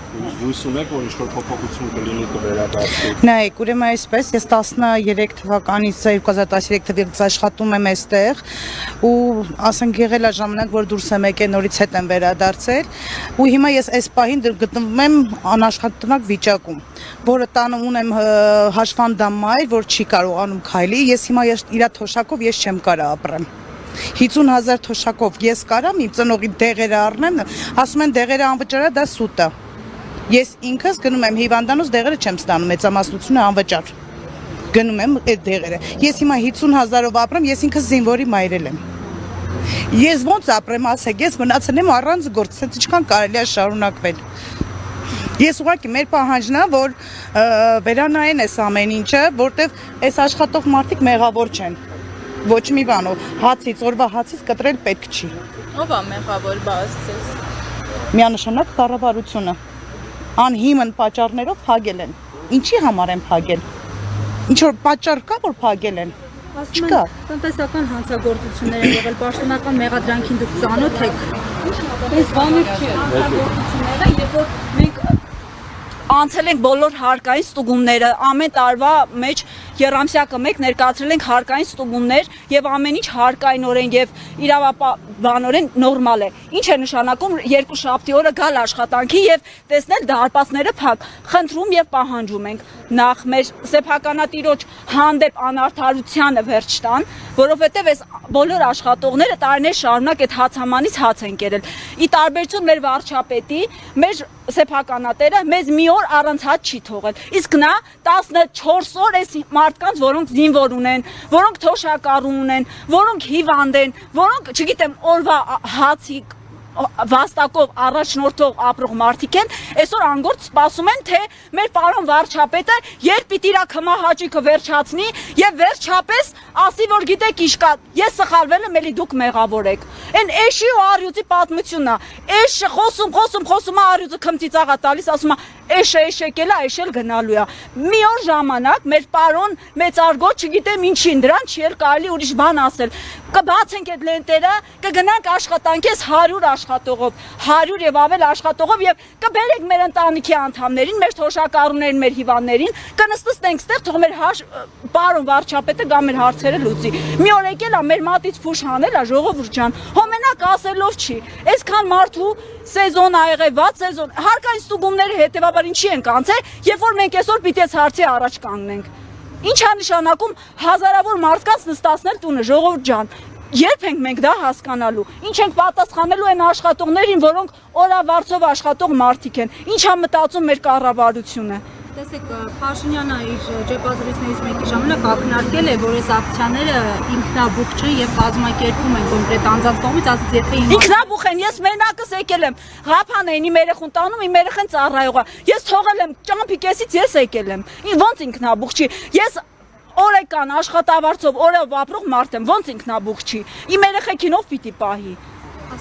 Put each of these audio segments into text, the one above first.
Հույսում եք, որ ինչ-որ փոփոխություն կլինի կվերադառնի։ Նայեք, ուրեմն այսպես, ես 13 թվականից 2013 թվականից աշխատում եմ այստեղ ու ասենք եղել է ժամանակ, որ դուրս եմ եկել, նորից հետ եմ վերադարձել ու հիմա ես այս պահին գտնվում եմ անաշխատանակ վիճակում, որը տանը ունեմ հաշվանդամ մայր, որ չի կարողանում քայլի, ես հիմա իր թոշակով ես չեմ կարող ապրեմ։ 50,000 թոշակով ես կարամ իմ ծնողի դեղերը առնեմ, ասում են դեղերը անվճար է, դա սուտ է։ Ես ինքս գնում եմ հիվանդանոց, դեղերը չեմ ստանում, մեծամասնությունը անվճար։ Գնում եմ այդ դեղերը։ Ես հիմա 50,000-ով ապրեմ, ես ինքս զինվորի մայրել եմ։ Ես ոնց ապրեմ, ասեք, ես մնացել եմ առանց գործ, ասենց ինչքան կարելի է շարունակվել։ Ես ուղղակի մեր պահանջն է, որ վերանայեն այս ամեն ինչը, որտեվ այս աշխատող մարդիկ մեղավոր չեն։ Ոչ մի բանով, հացից, օրվա հացից կտրել պետք չի։ Ո՞վ է մեղավոր բացես։ Միանշանակ կառավարությունը անհիմն պատճառներով փակել են։ Ինչի համար են փակել։ Ինչ որ պատճառ կա, որ փակել են։ Չկա։ Տնտեսական հանցագործություններ են եղել, պաշտոնական մեղադրանքին դուք ծանոթ եք։ Այս բաներ չի հանցագործությունները, երբ որ մենք անցել ենք բոլոր հարկային ստուգումները, ամեն տարվա մեջ երամսյակը մեկ ներկայացրել ենք հարկային ստուգումներ եւ ամեն ինչ հարկայինորեն եւ իրավաբանորեն նորմալ է։ Ինչ է նշանակում երկուշաբթի օրը գալ աշխատանքի եւ տեսնել դարպասները փակ։ Խնդրում եւ պահանջում ենք նախ մեր սեփականատիրոջ հանդեպ անարդարությանը վերջ տան, որովհետեւ այս բոլոր աշխատողները տարիներ շարունակ այդ հացամանից հաց են կերել։ Ի տարբերություն մեր վարչապետի, մեր սեփականատերը մեզ մի օր առանց հաց չի թողել։ Իսկ նա 14 օր այս մարդկանց, որոնք զինվոր ունեն, որոնք թոշակառու ունեն, որոնք հիվանդ են, որոնք, չգիտեմ, օրվա հացի վաստակով առաջնորդող ապրող մարդիկ են, այսօր անգործ սպասում են, թե մեր պարոն վարչապետը երբ պիտի իր քմահաճիկը վերջացնի եւ վերջապես ասի, որ գիտեք ինչ կա, ես սխալվել եմ, էլի դուք մեղավոր եք։ Այն էշի ու արյուծի պատմությունն է։ Էշը խոսում է, արյուծը քմծիծաղ է տալիս, ասում է էշը եկել է, էշել գնալու է։ Մի օր ժամանակ մեր պարոն մեծարգո, չգիտեմ ինչին, դրան չի էլ կարելի ուրիշ բան ասել։ Կբացենք այդ լենտերը, կգնանք աշխատանքի 100 աշխատողով, 100 եւ ավել աշխատողով եւ կբերենք մեր ընտանիքի անդամներին, մեր թոշակառուներին, մեր հիվանդներին, կնստենք ստեղ, թող մեր պարոն վարչապետը գա մեր հարցերը լուծի։ Մի օր եկել է մեր մատից փուշ հանել է, ժողովուրդ ջան, հոմենակ ասելով չի։ Այսքան մարդու սեզոն ա եղել, վատ սեզոն, հարկային ստուգումները հետեւաբար ինչի են կանցել, երբ որ մենք այսօր պիտի հարցի առաջ կանգնենք։ Ինչ է նշանակում հազարավոր մարդկանց նստացնել տունը, ժողովուրդ ջան։ Երբ ենք մենք դա հասկանալու, ինչ ենք պատասխանելու այն աշխատողներին, որոնք օրավարձով աշխատող մարդիկ են, ինչ է մտածում մեր կառավարությունը։ Տեսեք, Փաշինյանը իր ջեպազրույցներից մեկի ժամանակ ակնարկել է, որ այս ակցիաները ինքնաբուխ չեն եւ կազմակերպում են կոնկրետ անձանց կողմից, ասած եթե ինքնաբուխ են, ես մենակս եկել եմ, Ղափան են իմ երեխուն տանում, իմ երեխան ծառայող է, ես թողել եմ ճամփի կեսից, ես եկել եմ, ոնց ինքնաբուխ չի, ես օրեկան աշխատավարձով օրով ապրող մարդ եմ, ոնց ինքնաբուխ չի, իմ երեխեքին ով պիտի պահի։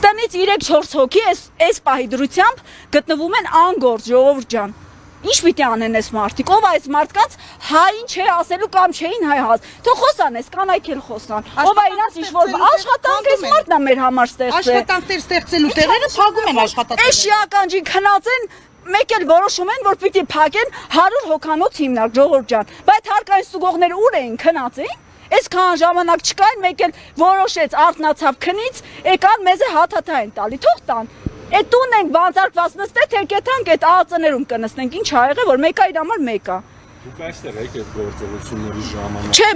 Տնից 3-4 հոգի այս պահի դրությամբ գտնվում են անգործ, ժողովուրդ ջան։ Ինչ պիտի անեն այս մարդիկ, ով այս մարդկանց հային չէ ասելու կամ չէին հայ հաց, թող խոսան այս կանայք էլ խոսան, ով է իրանց ինչ-որ աշխատանք այս մարդն է մեր համար ստեղծել։ Աշխատանքներ ստեղծելու տեղերը փակում են աշխատատեղերը։ Էշի ականջին քնած են, մեկ էլ որոշում են, որ պիտի փակեն 100 հոգանոց հիմնարկ, ժողովուրդ ջան, բայց հարկային ստուգողները ուր էին քնած էին։ Այսքան ժամանակ չկային, մեկ էլ որոշեց արթնացավ քնից, եկան մեզ հաթաթա են տալի, թող տան։ Այդ տուն ենք բանտարկված նստել, թե կեթանք այդ ԱԱԾ-ներում կնստենք, ինչ ա եղել, որ մեկը իր համար մեկ է։ Դուք այստեղ եք այդ գործողությունների ժամանակ։ Չէ,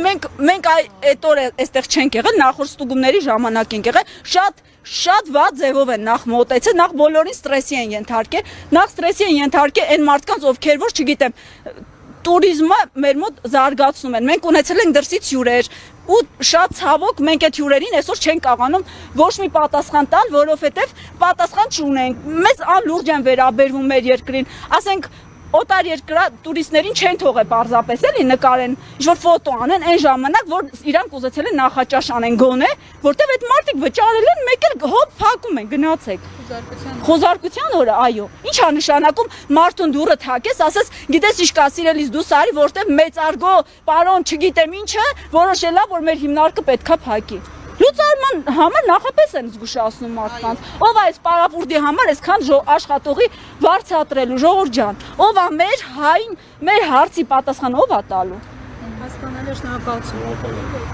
մենք այդ օրը այստեղ չենք եղել, նախորդ ստուգումների ժամանակ ենք եղել, շատ վատ ձևով են նախ մոտեցել, նախ բոլորին ստրեսի են ենթարկել, նախ ստրեսի են ենթարկել այն մարդկանց, ովքեր որ չգիտեմ, տուրիզմը մեր մոտ զարգացնում են։ Մենք ունեցել ենք դրսից հյուրեր ու շատ ցավոք մենք այդ հյուրերին այսօր չենք կարողանում ոչ մի պատասխան տալ, որովհետև պատասխան չունենք։ Մեզ անլուրջ են վերաբերվում մեր երկրին։ Ասենք օտար երկրա տուրիստներին չեն թողել պարզապես էլի նկարեն, ինչ-որ ֆոտո անեն այն ժամանակ, որ իրանք ուզեցել են նախաճաշ անեն գոնե, որտեվ այդ մարդիկ վճարել են, մեկ էլ հոп փակում են, գնացեք։ Խոզարկության օրը, այո։ Ինչ է նշանակում մարդուն դուռը թակես, ասես, գիտես ինչ կա, սիրելիս դու սարի, որտեվ մեծարգո պարոն, չգիտեմ ինչը, որոշել է, որ մեր հիմնարկը պետքա փակի։ Լուծարման համար նախապես են զգուշացնում մարդկանց։ Ով է այս պարապուրդի համար այսքան աշխատողի վարձատրելու, ժողովուրդ ջան։ Ով է մեր հային, մեր հարցի պատասխան ով է տալու։ Հասկանալի, շնորհակալություն։